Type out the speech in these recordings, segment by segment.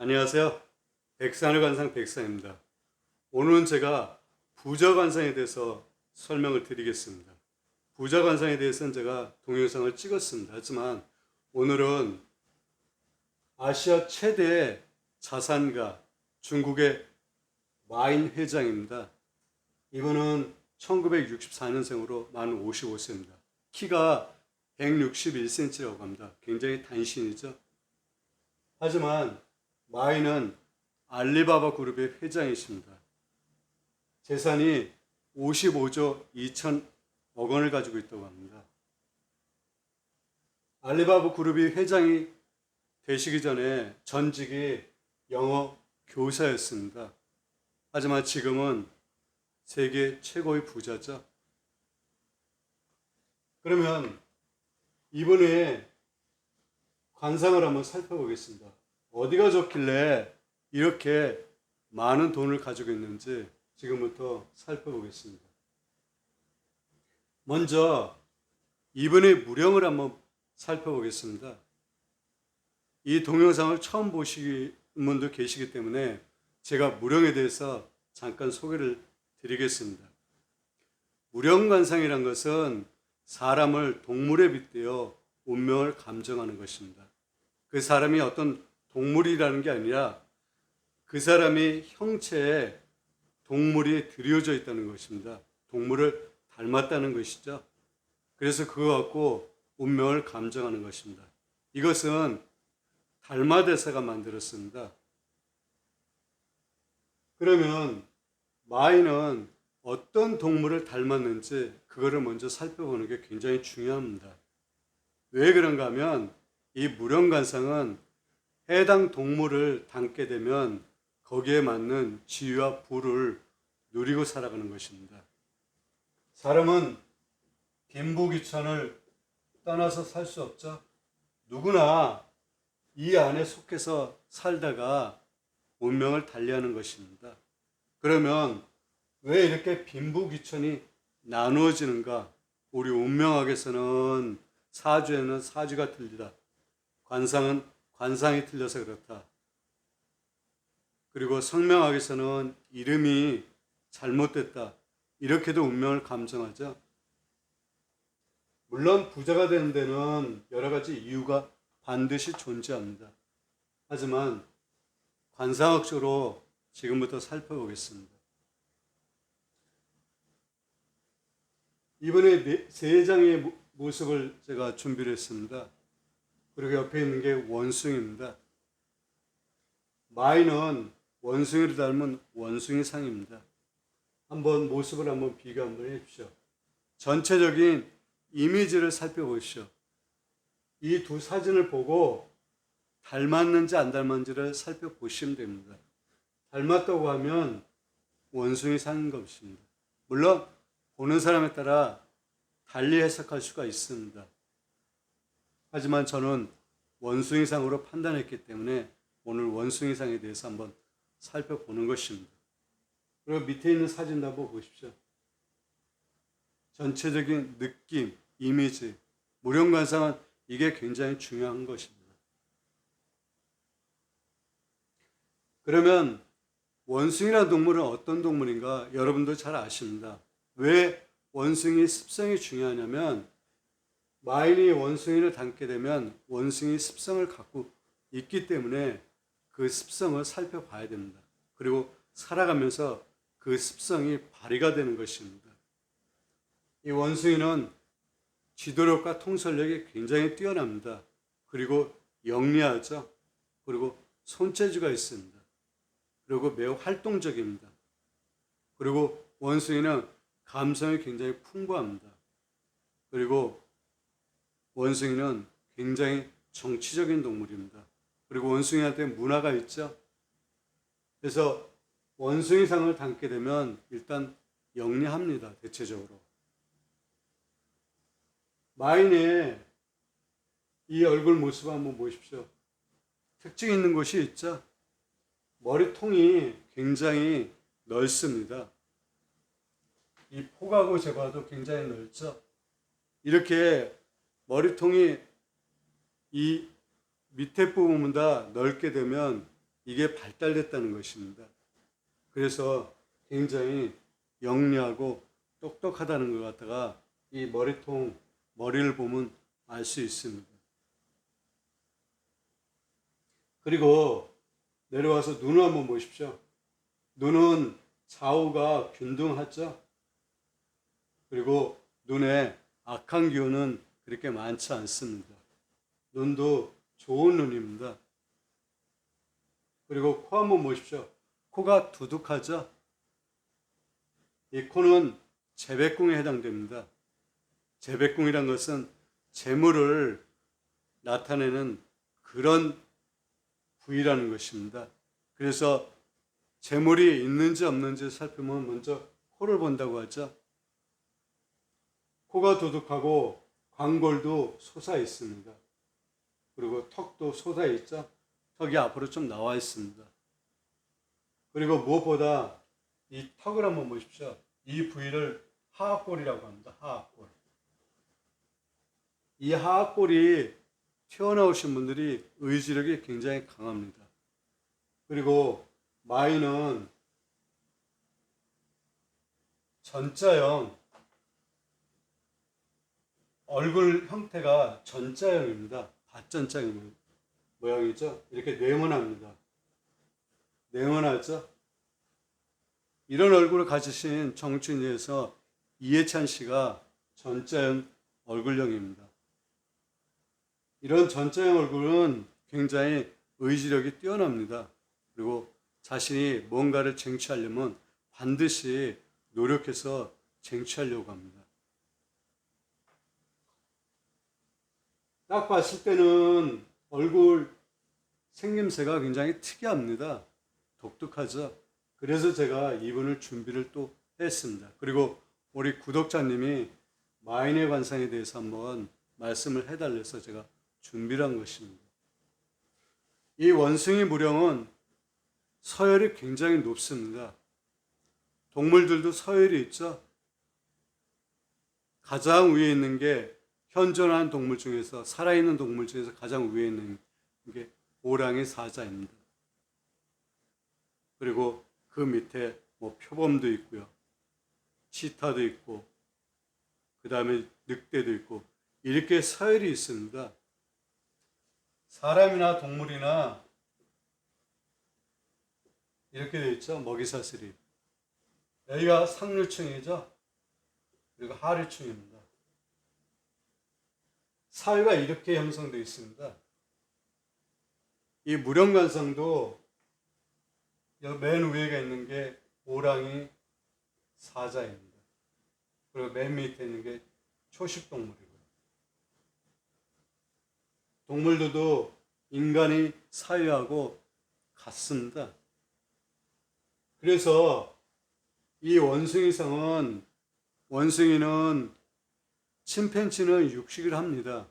안녕하세요. 백산의 관상 백산입니다. 오늘은 제가 부자관상에 대해서 설명을 드리겠습니다. 부자관상에 대해서는 제가 동영상을 찍었습니다. 하지만 오늘은 아시아 최대의 자산가 중국의 마인 회장입니다. 이분은 1964년생으로 만 55세입니다. 키가 161cm라고 합니다. 굉장히 단신이죠. 하지만 마인은 알리바바 그룹의 회장이십니다. 재산이 55조 2천억 원을 가지고 있다고 합니다. 알리바바 그룹이 회장이 되시기 전에 전직이 영어 교사였습니다. 하지만 지금은 세계 최고의 부자죠. 그러면 이번에 관상을 한번 살펴보겠습니다. 어디가 좋길래 이렇게 많은 돈을 가지고 있는지 지금부터 살펴보겠습니다. 먼저 이분의 무령을 한번 살펴보겠습니다. 이 동영상을 처음 보시는 분도 계시기 때문에 제가 무령에 대해서 잠깐 소개를 드리겠습니다. 무령관상이란 것은 사람을 동물에 빗대어 운명을 감정하는 것입니다. 그 사람이 어떤 동물이라는 게 아니라 그 사람이 형체에 동물이 드려져 있다는 것입니다. 동물을 닮았다는 것이죠. 그래서 그거 갖고 운명을 감정하는 것입니다. 이것은 달마대사가 만들었습니다. 그러면 마인은 어떤 동물을 닮았는지 그거를 먼저 살펴보는 게 굉장히 중요합니다. 왜 그런가 하면 이 무령관상은 해당 동물을 닮게 되면 거기에 맞는 지위와 부를 누리고 살아가는 것입니다. 사람은 빈부귀천을 떠나서 살 수 없죠. 누구나 이 안에 속해서 살다가 운명을 달리하는 것입니다. 그러면 왜 이렇게 빈부귀천이 나누어지는가? 우리 운명학에서는 사주에는 사주가 틀리다. 관상은 관상이 틀려서 그렇다. 그리고 성명학에서는 이름이 잘못됐다. 이렇게도 운명을 감정하죠. 물론 부자가 되는 데는 여러 가지 이유가 반드시 존재합니다. 하지만 관상학적으로 지금부터 살펴보겠습니다. 이번에 세 장의 모습을 제가 준비를 했습니다. 그리고 옆에 있는 게 원숭이입니다. 마인은 원숭이를 닮은 원숭이상입니다. 한번 모습을 한번 비교 한번 해주십시오. 전체적인 이미지를 살펴보십시오. 이 두 사진을 보고 닮았는지 안 닮았는지를 살펴보시면 됩니다. 닮았다고 하면 원숭이상인 것입니다. 물론 보는 사람에 따라 달리 해석할 수가 있습니다. 하지만 저는 원숭이상으로 판단했기 때문에 오늘 원숭이상에 대해서 한번 살펴보는 것입니다. 그리고 밑에 있는 사진도 한번 보십시오. 전체적인 느낌, 이미지, 무령관상은 이게 굉장히 중요한 것입니다. 그러면 원숭이라는 동물은 어떤 동물인가 여러분도 잘 아십니다. 왜 원숭이 습성이 중요하냐면 마인이 원숭이를 닮게 되면 원숭이 습성을 갖고 있기 때문에 그 습성을 살펴봐야 됩니다. 그리고 살아가면서 그 습성이 발휘가 되는 것입니다. 이 원숭이는 지도력과 통솔력이 굉장히 뛰어납니다. 그리고 영리하죠. 그리고 손재주가 있습니다. 그리고 매우 활동적입니다. 그리고 원숭이는 감성이 굉장히 풍부합니다. 그리고 원숭이는 굉장히 정치적인 동물입니다. 그리고 원숭이한테 문화가 있죠. 그래서 원숭이상을 닮게 되면 일단 영리합니다. 대체적으로. 마인의 이 얼굴 모습 한번 보십시오. 특징 있는 곳이 있죠. 머리통이 굉장히 넓습니다. 이 폭하고 제과도 굉장히 넓죠. 이렇게 머리통이 이 밑에 부분보다 넓게 되면 이게 발달됐다는 것입니다. 그래서 굉장히 영리하고 똑똑하다는 것 갖다가 이 머리를 보면 알 수 있습니다. 그리고 내려와서 눈을 한번 보십시오. 눈은 좌우가 균등하죠. 그리고 눈에 악한 기운은 그렇게 많지 않습니다. 눈도 좋은 눈입니다. 그리고 코 한번 보십시오. 코가 두둑하죠. 이 코는 재배궁에 해당됩니다. 재배궁이란 것은 재물을 나타내는 그런 부위라는 것입니다. 그래서 재물이 있는지 없는지 살피면 먼저 코를 본다고 하죠. 코가 두둑하고 광골도 솟아 있습니다. 그리고 턱도 솟아 있죠. 턱이 앞으로 좀 나와 있습니다. 그리고 무엇보다 이 턱을 한번 보십시오. 이 부위를 하악골이라고 합니다. 하악골. 이 하악골이 튀어나오신 분들이 의지력이 굉장히 강합니다. 그리고 마이는 전자형, 얼굴 형태가 전자형입니다. 밭전자형 모양이죠. 이렇게 네모납니다. 네모나죠. 이런 얼굴을 가지신 정치인에서 이해찬 씨가 전자형 얼굴형입니다. 이런 전자형 얼굴은 굉장히 의지력이 뛰어납니다. 그리고 자신이 뭔가를 쟁취하려면 반드시 노력해서 쟁취하려고 합니다. 딱 봤을 때는 얼굴 생김새가 굉장히 특이합니다. 독특하죠. 그래서 제가 이분을 준비를 또 했습니다. 그리고 우리 구독자님이 마인의 관상에 대해서 한번 말씀을 해달래서 제가 준비를 한 것입니다. 이 원숭이 무령은 서열이 굉장히 높습니다. 동물들도 서열이 있죠. 가장 위에 있는 게 현존하는 동물 중에서, 살아있는 동물 중에서 가장 위에 있는 게 호랑이 사자입니다. 그리고 그 밑에 표범도 있고요. 치타도 있고, 그 다음에 늑대도 있고, 이렇게 서열이 있습니다. 사람이나 동물이나 이렇게 되어 있죠. 먹이사슬이. 여기가 상류층이죠. 그리고 하류층입니다. 사회가 이렇게 형성되어 있습니다. 이 무령관성도 맨 위에가 있는 게 호랑이 사자입니다. 그리고 맨 밑에 있는 게 초식동물이고요. 동물들도 인간이 사유하고 같습니다. 그래서 이 원숭이는 침팬지는 육식을 합니다.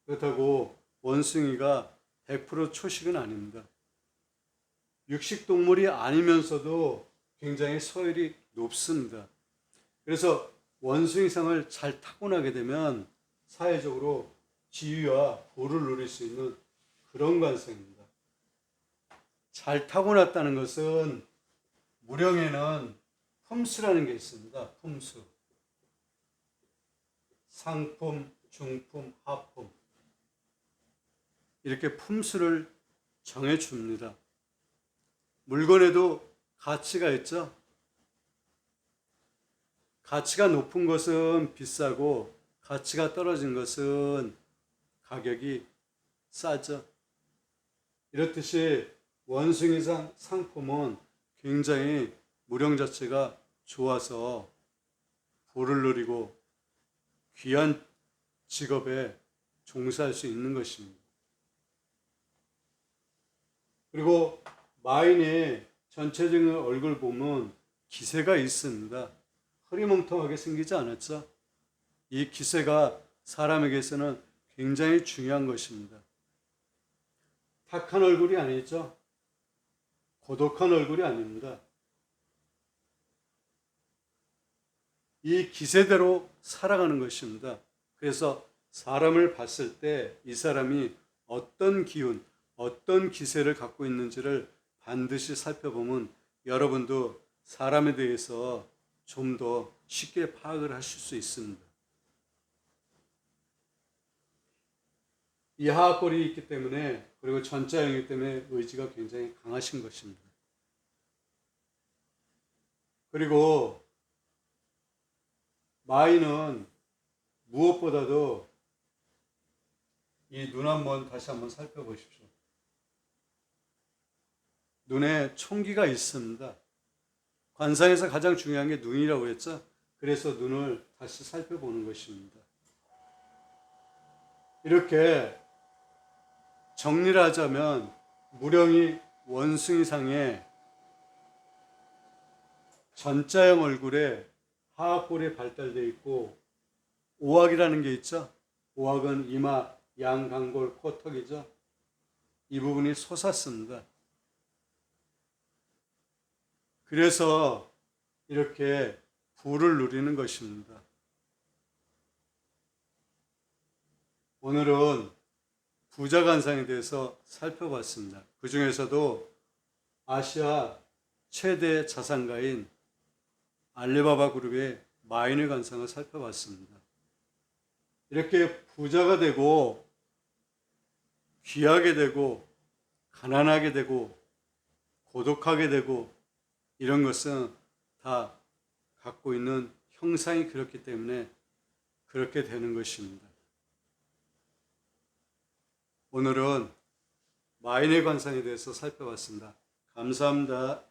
그렇다고 원숭이가 100% 초식은 아닙니다. 육식동물이 아니면서도 굉장히 서열이 높습니다. 그래서 원숭이상을 잘 타고나게 되면 사회적으로 지위와 부를 누릴 수 있는 그런 관성입니다. 잘 타고났다는 것은 무령에는 품수라는 게 있습니다. 품수. 상품, 중품, 하품. 이렇게 품수를 정해줍니다. 물건에도 가치가 있죠. 가치가 높은 것은 비싸고 가치가 떨어진 것은 가격이 싸죠. 이렇듯이 원숭이상 상품은 굉장히 무령 자체가 좋아서 부를 누리고 귀한 직업에 종사할 수 있는 것입니다. 그리고 마인의 전체적인 얼굴 보면 기세가 있습니다. 흐리멍텅하게 생기지 않았죠? 이 기세가 사람에게서는 굉장히 중요한 것입니다. 탁한 얼굴이 아니죠. 고독한 얼굴이 아닙니다. 이 기세대로 살아가는 것입니다. 그래서 사람을 봤을 때 이 사람이 어떤 기운, 어떤 기세를 갖고 있는지를 반드시 살펴보면 여러분도 사람에 대해서 좀 더 쉽게 파악을 하실 수 있습니다. 이 하악골이 있기 때문에, 그리고 전자형이기 때문에 의지가 굉장히 강하신 것입니다. 그리고 마이는 무엇보다도 이 눈 한번 다시 한번 살펴보십시오. 눈에 총기가 있습니다. 관상에서 가장 중요한 게 눈이라고 했죠. 그래서 눈을 다시 살펴보는 것입니다. 이렇게 정리를 하자면 무령이 원숭이상에 전자형 얼굴에 하악골이 발달되어 있고, 오악이라는 게 있죠. 오악은 이마, 양강골, 코턱이죠. 이 부분이 솟았습니다. 그래서 이렇게 부를 누리는 것입니다. 오늘은 부자관상에 대해서 살펴봤습니다. 그 중에서도 아시아 최대 자산가인 알리바바 그룹의 마인의 관상을 살펴봤습니다. 이렇게 부자가 되고 귀하게 되고 가난하게 되고 고독하게 되고 이런 것은 다 갖고 있는 형상이 그렇기 때문에 그렇게 되는 것입니다. 오늘은 마인의 관상에 대해서 살펴봤습니다. 감사합니다.